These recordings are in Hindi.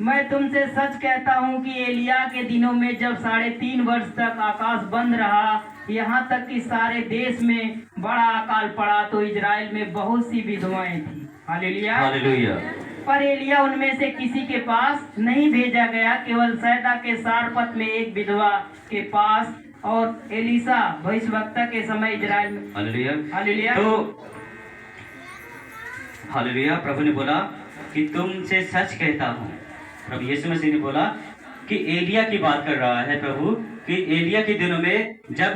मैं तुमसे सच कहता हूँ कि एलिया के दिनों में जब 3.5 वर्ष तक आकाश बंद रहा, यहाँ तक कि सारे देश में बड़ा अकाल पड़ा, तो इजराइल में बहुत सी विधवाएं थी। हालेलुया। हालेलुया। पर एलिया उनमें से किसी के पास नहीं भेजा गया, केवल सैदा के सारपत में एक विधवा के पास, और एलीसा भविष्यवक्ता के समय इजराइल में। हालेलुया। हालेलुया। तो हालेलुया, प्रभु ने बोला कि तुमसे सच कहता हूँ। प्रभु यीशु मसीह ने बोला कि एलिया की बात कर रहा है प्रभु, कि एलिया के दिनों में जब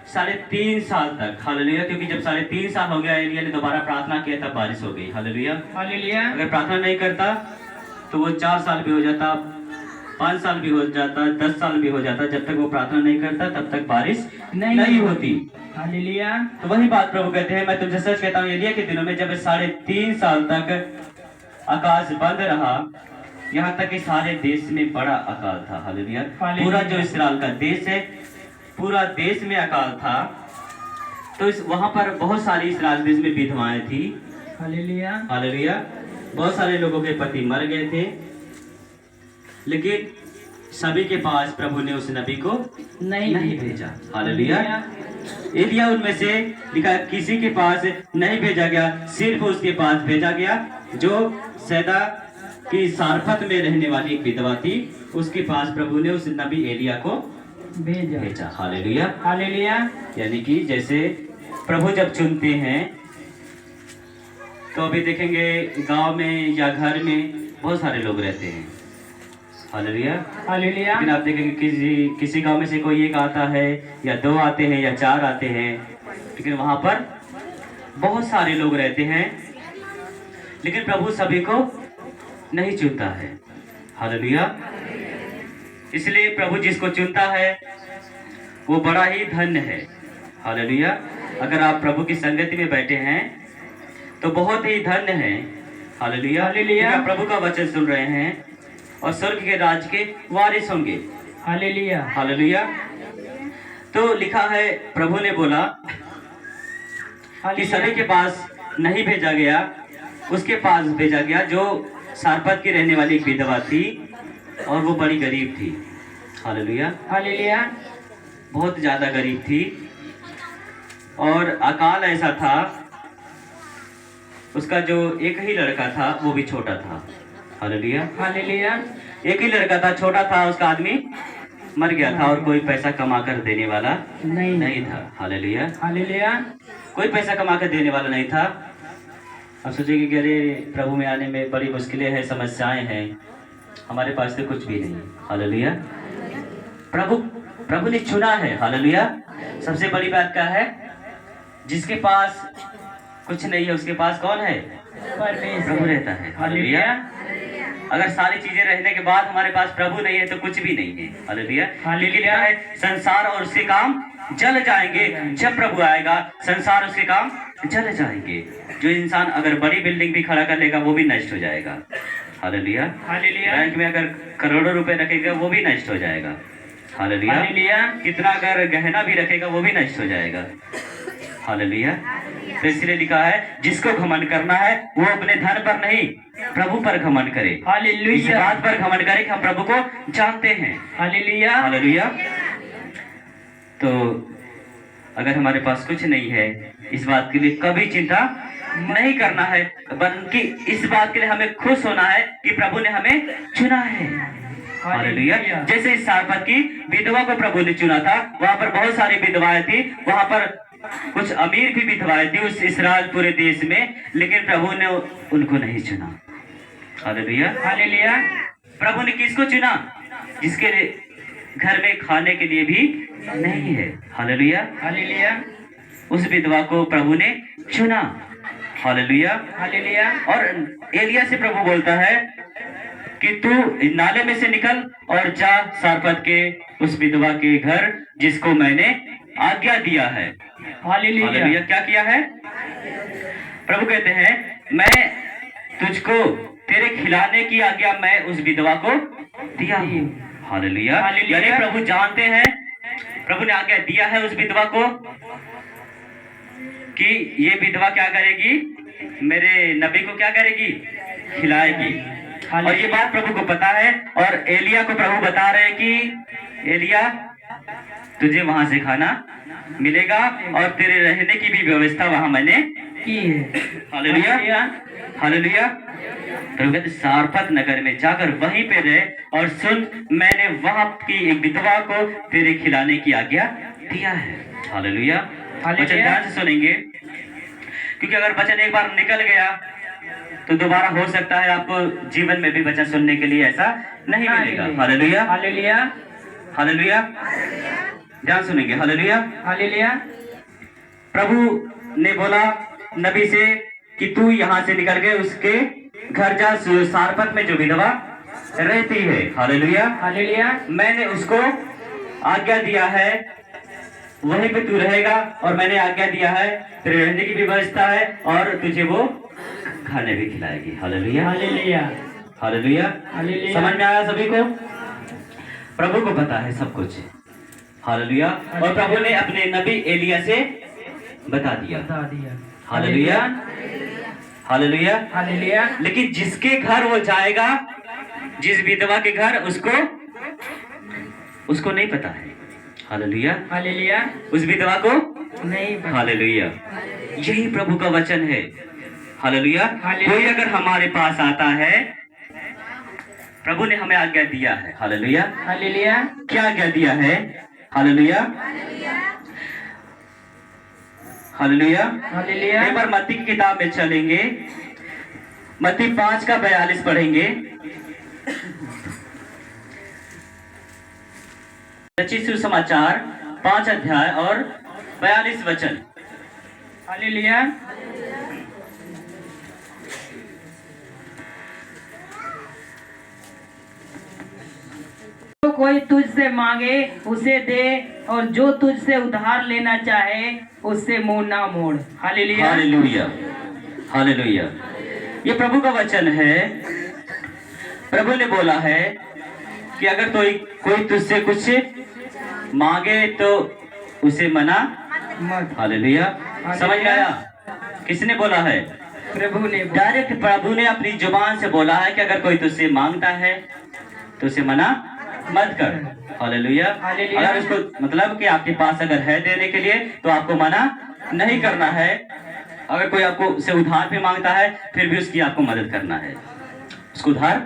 3.5 साल तक, हालेलुया, क्योंकि जब 3.5 साल हो गया, एलिया ने दोबारा प्रार्थना किया, तब बारिश हो गई। हालेलुया। हालेलुया। अगर प्रार्थना नहीं करता तो वो 4 साल भी हो जाता, 5 साल भी हो जाता, 10 साल भी हो जाता, जब तक वो प्रार्थना नहीं करता तब तक बारिश नहीं होती। हालेलुया। तो वही बात प्रभु कहते हैं, मैं तुमसे सच कहता हूँ, एलिया के दिनों में जब 3.5 साल तक आकाश बंद रहा, यहाँ तक कि सारे देश में बड़ा अकाल था। हालेलुया। पूरा जो इस्राएल का देश है, पूरा देश में अकाल था। तो वहां पर बहुत सारी इस्राएल देश में विधवाएं थी। हालेलुया। हालेलुया। बहुत सारे लोगों के पति मर गए थे, लेकिन सभी के पास प्रभु ने उस नबी को नहीं भेजा। हालेलुया। एलिया उनमें से लिखा, किसी के पास नहीं भेजा गया, सिर्फ उसके पास भेजा गया जो सैदा की सारफत में रहने वाली एक विधवा थी, उसके पास प्रभु ने उस नबी एलिया को भेजा। हालेलुया। हालेलुया। यानी कि जैसे प्रभु जब चुनते हैं, तो अभी देखेंगे गांव में या घर में बहुत सारे लोग रहते हैं। हालेलुया। हालेलुया। लेकिन आप देखेंगे किसी गांव में से कोई एक आता है, या 2 आते हैं, या 4 आते हैं, लेकिन वहां पर बहुत सारे लोग रहते हैं, लेकिन प्रभु सभी को नहीं चुनता है। हालेलुया। इसलिए प्रभु जिसको चुनता है वो बड़ा ही धन्य है। हालेलुया। अगर आप प्रभु की संगति में बैठे हैं तो बहुत ही धन्य है। हालेलुया। हालेलुया। आप प्रभु का वचन सुन रहे हैं और स्वर्ग के राज के वारिस होंगे। हालेलुया। हालेलुया। तो लिखा है, प्रभु ने बोला कि सभी के पास नहीं भेजा गया, उसके पास भेजा गया जो सारपत की रहने वाली एक विधवा थी, और वो बड़ी गरीब थी। हालेलुया। हालेलुया। बहुत ज्यादा गरीब थी, और अकाल ऐसा था, उसका जो एक ही लड़का था वो भी छोटा था। हालेलुया। हालेलुया। एक ही लड़का था, छोटा था, उसका आदमी मर गया था, और कोई पैसा कमा कर देने वाला नहीं था। हालेलुया। हालेलुया। कोई पैसा कमा कर देने वाला नहीं था। अब सोचेंगे कि अरे प्रभु में आने में बड़ी मुश्किलें हैं, समस्याएं हैं, हमारे पास तो कुछ भी नहीं। हालेलुया। प्रभु ने चुना है। हालेलुया। सबसे बड़ी बात क्या है, जिसके पास कुछ नहीं है उसके पास कौन है? प्रभु रहता है। हालेलुया। अगर सारी चीजें रहने के बाद हमारे पास प्रभु नहीं है तो कुछ भी नहीं है। हालेलुया। लेकिन क्या है, संसार और उसके काम जल जाएंगे। जब प्रभु आएगा संसार उसके काम जल जाएंगे। जो इंसान अगर बड़ी बिल्डिंग भी खड़ा कर लेगा वो भी नष्ट हो जाएगा। हालेलुया। बैंक में अगर करोड़ों रुपए रखेगा वो भी नष्ट हो जाएगा। हालेलुया। कितना अगर गहना भी रखेगा वो भी नष्ट हो जाएगा। हालेलुया। तो इसलिए लिखा है, जिसको घमंड करना है वो अपने धन पर नहीं प्रभु पर घमंड करे। हालेलुया। इस बात पर घमंड करे कि हम प्रभु को जानते हैं। हालेलुया। हालेलुया। तो अगर हमारे पास कुछ नहीं है, इस बात के लिए कभी चिंता नहीं करना है, बल्कि इस बात के लिए हमें खुश होना है कि प्रभु ने हमें चुना है। हालेलुया। जैसे इस सारपत की विधवा को प्रभु ने चुना था, वहां पर बहुत सारी विधवाएं थी, वहां पर कुछ अमीर भी विधवाएं थी उस इस्राएल पूरे देश में, लेकिन प्रभु ने उनको नहीं चुना। हालेलुया। हालेलुया। प्रभु ने किसको चुना? जिसके घर में खाने के लिए भी नहीं है। हालेलुया। हालेलुया। उस विधवा को प्रभु ने चुना। हालेलुया। हालेलुया। और एलिया से प्रभु बोलता है कि तू नाले में से निकल और जा सारपत के उस विधवा के घर, जिसको मैंने आज्ञा दिया है। हालेलुया। क्या किया है? प्रभु कहते हैं, मैं तुझको तेरे खिलाने की आज्ञा मैं उस विधवा को दिया हूँ। हालेलुया। यानी प्रभु जानते हैं, प्रभु ने आज्ञा दिया है उस विधवा को कि ये विधवा क्या करेगी, मेरे नबी को क्या करेगी? खिलाएगी। और ये बात प्रभु को पता है, और एलिया को प्रभु बता रहे हैं कि एलिया तुझे वहां से खाना मिलेगा और तेरे रहने की भी व्यवस्था वहां मैंने की है। Hallelujah, hallelujah. प्रभु कहते सारपत नगर में जाकर वहीं पे रहे और सुन, मैंने वहां की एक विधवा को तेरे खिलाने की आज्ञा दिया है। हालेलुया। वचन ध्यान से सुनेंगे, क्योंकि अगर वचन एक बार निकल गया तो दोबारा हो सकता है आपको जीवन में भी वचन सुनने के लिए ऐसा नहीं मिलेगा। Hallelujah, hallelujah, hallelujah. ध्यान सुनेंगे। Hallelujah, hallelujah. प्रभु ने बोला नबी से कि तू यहाँ से निकल गए, उसके घर जा, सारपत में जो विधवा रहती है। Hallelujah, hallelujah. मैंने उसको आज्ञा दिया है, वहीं पे तू रहेगा, और मैंने आज्ञा दिया है, तेरे रहने की भी व्यवस्था है और तुझे वो खाने भी खिलाएगी। Hallelujah, hallelujah, hallelujah. हालेलुया। समझ में आया सभी को? प्रभु को पता है सब कुछ। हालेलुया। और प्रभु ने अपने नबी एलिया से बता दिया। बता दिया। Hallelujah, hallelujah, hallelujah. लेकिन जिसके घर वो जाएगा, जिस विधवा के घर, उसको नहीं पता है। Hallelujah, hallelujah. उस विधवा को नहीं पता। हालेलुया। यही प्रभु का वचन है। हालेलुया। कोई अगर हमारे पास आता है, प्रभु ने हमें आज्ञा दिया है। Hallelujah, hallelujah. क्या आज्ञा दिया है? Hallelujah, hallelujah. हालेलुया। एक बार मत्ती की किताब में चलेंगे, मत्ती 5 का 42 पढ़ेंगे। रचित सुसमाचार 5 अध्याय और 42 वचन। हालेलुया। जो कोई तुझसे मांगे उसे दे, और जो तुझसे उधार लेना चाहे उससे मुंह ना मोड़। Hallelujah, hallelujah, hallelujah. ये प्रभु का वचन है। प्रभु ने बोला है कि अगर कोई तुझसे कुछ मांगे तो उसे मना मत। हालेलुया। समझ में आया? किसने बोला है? प्रभु ने। डायरेक्ट प्रभु ने अपनी जुबान से बोला है कि अगर कोई तुझसे मांगता है तो उसे मना मत कर। हालेलुया। हालेलुया। अगर उसको मतलब कि आपके पास अगर है देने के लिए तो आपको मना नहीं करना है। अगर कोई आपको से उधार भी मांगता है फिर भी उसकी आपको मदद करना है, उसको उधार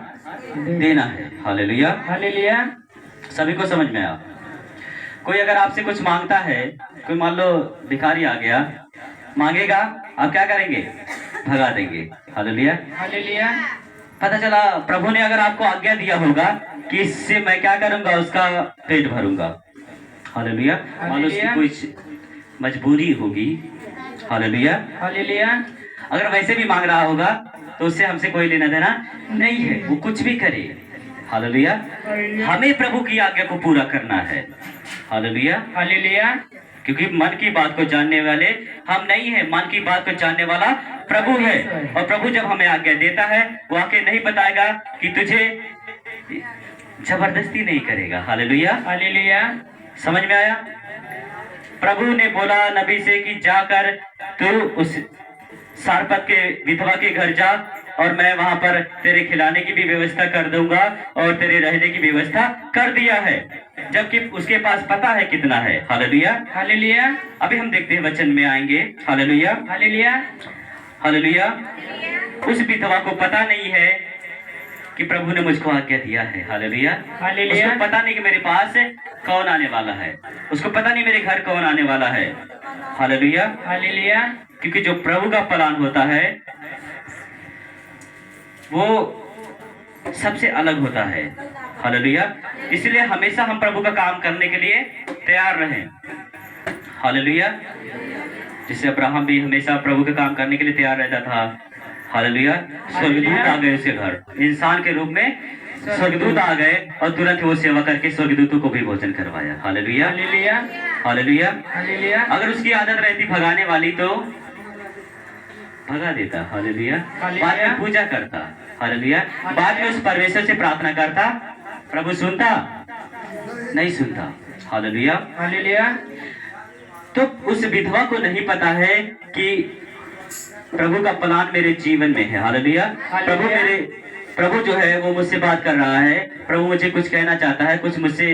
देना है। Hallelujah, hallelujah. सभी को समझ में आया? कोई अगर आपसे कुछ मांगता है, कोई मान लो भिखारी आ गया, मांगेगा, आप क्या करेंगे? भगा देंगे। Hallelujah, hallelujah. पता चला प्रभु ने अगर आपको आज्ञा दिया होगा कि इससे मैं क्या करूंगा, उसका पेट भरूंगा। हालेलुया। मान लो उसकी कोई मजबूरी होगी। Hallelujah, hallelujah. अगर वैसे भी मांग रहा होगा तो उससे हमसे कोई लेना देना नहीं है, वो कुछ भी करे। हालेलुया। हमें प्रभु की आज्ञा को पूरा करना है। Hallelujah, hallelujah. क्योंकि मन की बात को जानने वाले हम नहीं है, मन की बात को जानने वाला प्रभु है। और प्रभु जब हमें आज्ञा देता है वो आके नहीं बताएगा कि तुझे जबरदस्ती नहीं करेगा। Hallelujah, hallelujah. समझ में आया? प्रभु ने बोला नबी से कि जाकर तू उस सारपत के विधवा के घर जा, और मैं वहां पर तेरे खिलाने की भी व्यवस्था कर दूंगा और तेरे रहने की व्यवस्था कर दिया है, जबकि उसके पास पता है कितना है। Hallelujah, hallelujah. अभी हम देखते हैं वचन में आएंगे। Hallelujah, hallelujah. हालेलुया। उस विधवा को पता नहीं है कि प्रभु ने मुझको आज्ञा दिया है। Hallelujah, hallelujah. उसको पता नहीं कि मेरे पास कौन आने वाला है, उसको पता नहीं मेरे घर कौन आने वाला है। Hallelujah, hallelujah. क्योंकि जो प्रभु का प्लान होता है वो सबसे अलग होता है। हालेलुया, इसलिए हमेशा हम प्रभु का काम करने के लिए तैयार रहें। हालेलुया, जिससे अब्राहम भी हमेशा प्रभु का काम करने के लिए तैयार रहता था। हालेलुया, स्वर्गदूत आ गए उसके घर, इंसान के रूप में स्वर्गदूत आ गए और तुरंत वो सेवा करके स्वर्गदूतों को भी भोजन करवाया। Hallelujah, hallelujah. हालेलुया। हालेलुया। अगर उसकी आदत रहती भगाने वाली तो भगा देता। हालेलुया, बाद में पूजा करता। हालेलुया, बाद में उस परमेश्वर से प्रार्थना करता, प्रभु सुनता नहीं सुनता। Hallelujah, hallelujah. तो उस विधवा को नहीं पता है कि प्रभु का प्लान मेरे जीवन में है। हालेलुया, प्रभु मेरे प्रभु जो है वो मुझसे बात कर रहा है, प्रभु मुझे कुछ कहना चाहता है, कुछ मुझसे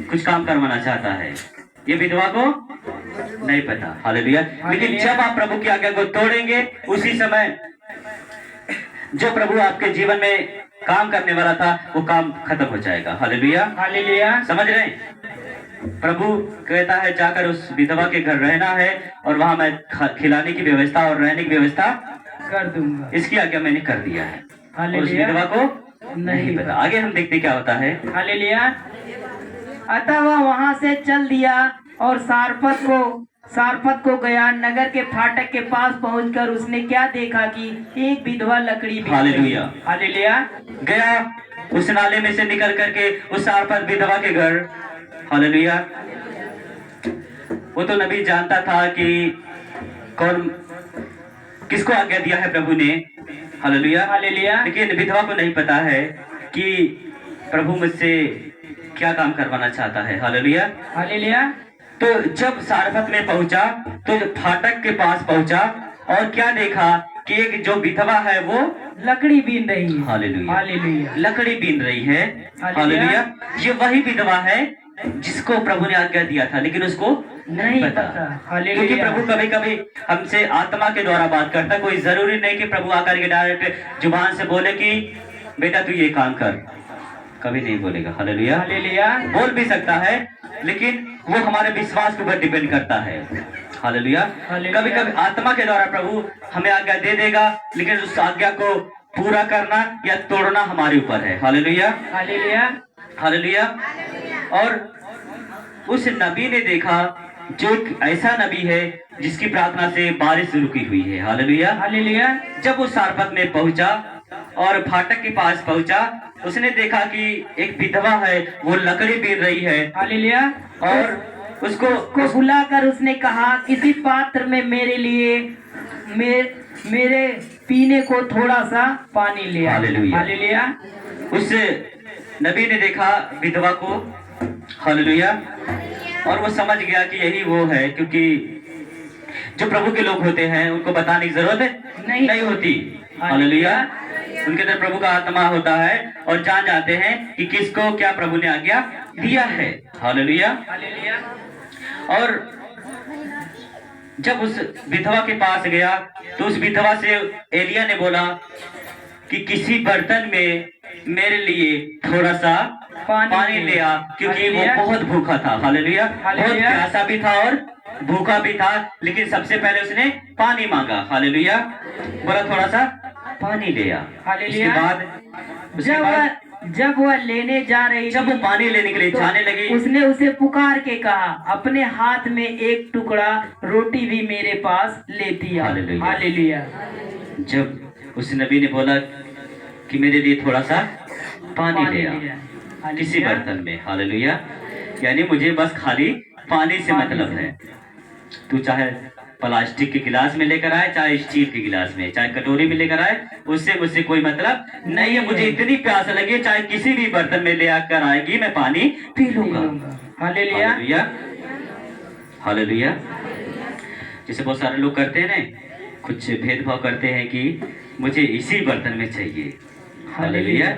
कुछ काम करवाना चाहता है। ये विधवा को नहीं पता। हालेलुया। लेकिन जब आप प्रभु की आज्ञा को तोड़ेंगे, उसी समय जो प्रभु आपके जीवन में काम करने वाला था वो काम खत्म हो जाएगा। हालेलुया। हालेलुया। समझ रहे हैं? प्रभु कहता है जाकर उस विधवा के घर रहना है और वहां मैं खिलाने की व्यवस्था और रहने की व्यवस्था कर दूंगा। इसकी आज्ञा मैंने कर दिया है। और उस हालेलुया। विधवा को नहीं पता। आगे हम देखते क्या होता है। हालेलुया। अतः वह वहां से चल दिया और सारपत को गया। नगर के फाटक के पास पहुंचकर उसने क्या देखा कि एक विधवा लकड़ी बेच रही। हालेलुया। हालेलुया। गया उस नाले में से निकल करके उस सारपत विधवा के घर। हालेलुया। वो तो नबी जानता था कि कौन किसको आज्ञा दिया है प्रभु ने। हालेलुया। हालेलुया। लेकिन विधवा को नहीं पता है कि प्रभु मुझसे क्या काम करवाना चाहता है। हालेलुया। हालेलुया। तो जब सारपत में पहुंचा तो फाटक के पास पहुंचा और क्या देखा कि एक जो विधवा है वो लकड़ी बीन रही है। हालेलुया। हालेलुया। लकड़ी बीन रही है। हालेलुया। हालेलुया। ये वही विधवा है जिसको प्रभु ने आज्ञा दिया था, लेकिन उसको नहीं पता। हालेलुया। क्योंकि प्रभु कभी कभी हमसे आत्मा के द्वारा बात करता। कोई जरूरी नहीं कि प्रभु आकर के डायरेक्ट जुबान से बोले कि बेटा तू ये काम कर, कभी नहीं बोलेगा। हालेलुया। हालेलुया। बोल भी सकता है लेकिन वो हमारे विश्वास के ऊपर डिपेंड करता है। हालेलुया। हालेलुया। कभी कभी आत्मा के द्वारा प्रभु हमें आज्ञा दे देगा, लेकिन उस आज्ञा को पूरा करना या तोड़ना हमारे ऊपर है। हालेलुया। हालेलुया। हालेलुया। और उस नबी ने देखा जो एक ऐसा नबी है जिसकी प्रार्थना से बारिश रुकी हुई है। हालेलुया। हालेलुया। जब वो सारपत में पहुंचा और फाटक के पास पहुंचा, उसने देखा कि एक विधवा है वो लकड़ी बीन रही है। हालेलुया। और उसको को बुलाकर उसने कहा किसी पात्र में मेरे लिए मेरे पीने को थोड़ा सा पानी ले आ। हालेलुया। हालेलुया। उस नबी ने देखा विधवा को। हालेलुया। और वो समझ गया कि यही वो है, क्योंकि जो प्रभु के लोग होते हैं उनको बताने की जरूरत नहीं होती। हालेलुया। उनके अंदर प्रभु का आत्मा होता है और जान जाते हैं कि किसको क्या प्रभु ने आज्ञा दिया है। हालेलुया। हालेलुया। और जब उस विधवा के पास गया तो उस विधवा से एलिया ने बोला कि किसी बर्तन में मेरे लिए थोड़ा सा पानी ले आ, क्योंकि वो बहुत भूखा था। हालेलुया। बहुत प्यासा भी था और भूखा भी था, लेकिन सबसे पहले उसने पानी मांगा। हालेलुया। बोला थोड़ा सा पानी ले आ। हालेलुया। उसके बाद जब वह लेने जा रही, जब वो पानी लेने के लिए जाने लगी, उसने उसे पुकार के कहा अपने हाथ में एक टुकड़ा रोटी भी मेरे पास लेती आ। हालेलुया। हालेलुया। जब उस नबी ने बोला कि मेरे लिए थोड़ा सा पानी ले आ किसी बर्तन में। हालेलुया। यानी मुझे बस खाली पानी से मतलब है। तू चाहे प्लास्टिक के गिलास में लेकर आए, चाहे स्टील के गिलास में, चाहे कटोरी में लेकर आए, उससे मुझसे कोई मतलब नहीं है। मुझे इतनी प्यास लगी, चाहे किसी भी बर्तन में ले आकर आएगी, मैं पानी पी लूंगा। हालेलुया। हालेलुया। हालेलुया। जैसे बहुत सारे लोग करते हैं ना, कुछ भेदभाव करते हैं कि मुझे इसी बर्तन में चाहिए। हालेलुया।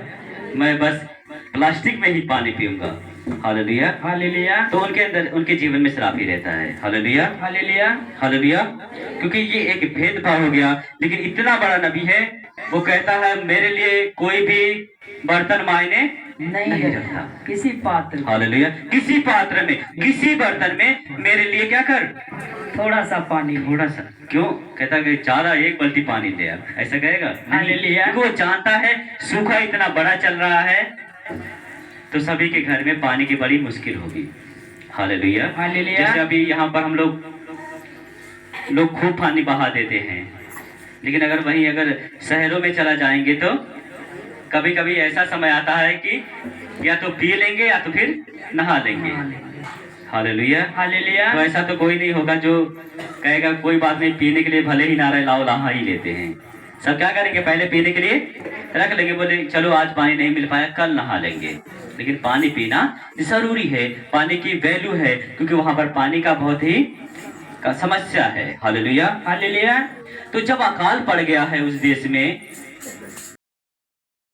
मैं बस प्लास्टिक में ही पानी पीऊंगा। हालेलुया। हालेलुया। तो उनके अंदर उनके जीवन में शराब ही रहता है। हालेलुया। हालेलुया। हालेलुया। क्योंकि ये एक भेदभाव हो गया। लेकिन इतना बड़ा नबी है, वो कहता है मेरे लिए कोई भी बर्तन मायने नहीं रखता। किसी पात्र, हालेलुया, किसी पात्र में, किसी बर्तन में मेरे लिए क्या कर, थोड़ा सा पानी। थोड़ा सा क्यों? कहता कि ज्यादा एक बाल्टी पानी दे आप, ऐसा कहेगा? हालेलुया। क्योंकि वो जानता है सूखा इतना बड़ा चल रहा है तो सभी के घर में पानी की बड़ी मुश्किल होगी। हालेलुया। हालेलुया। जैसे अभी यहाँ पर हम लोग खूब पानी बहा देते हैं, लेकिन अगर वहीं अगर शहरों में चला जाएंगे तो कभी कभी ऐसा समय आता है कि या तो पी लेंगे या तो फिर नहा लेंगे। हालेलुया। हालेलुया। तो ऐसा तो कोई नहीं होगा जो कहेगा कोई बात नहीं, पीने के लिए भले ही नारे लाओ, नहा ही लेते हैं। सब क्या करेंगे, पहले पीने के लिए रख लेंगे, बोले चलो आज पानी नहीं मिल पाया कल नहा लेंगे। लेकिन पानी पीना जरूरी है, पानी की वैल्यू है, क्योंकि वहां पर पानी का बहुत ही का समस्या है। हालेलुया। हालेलुया। तो जब अकाल पड़ गया है उस देश में,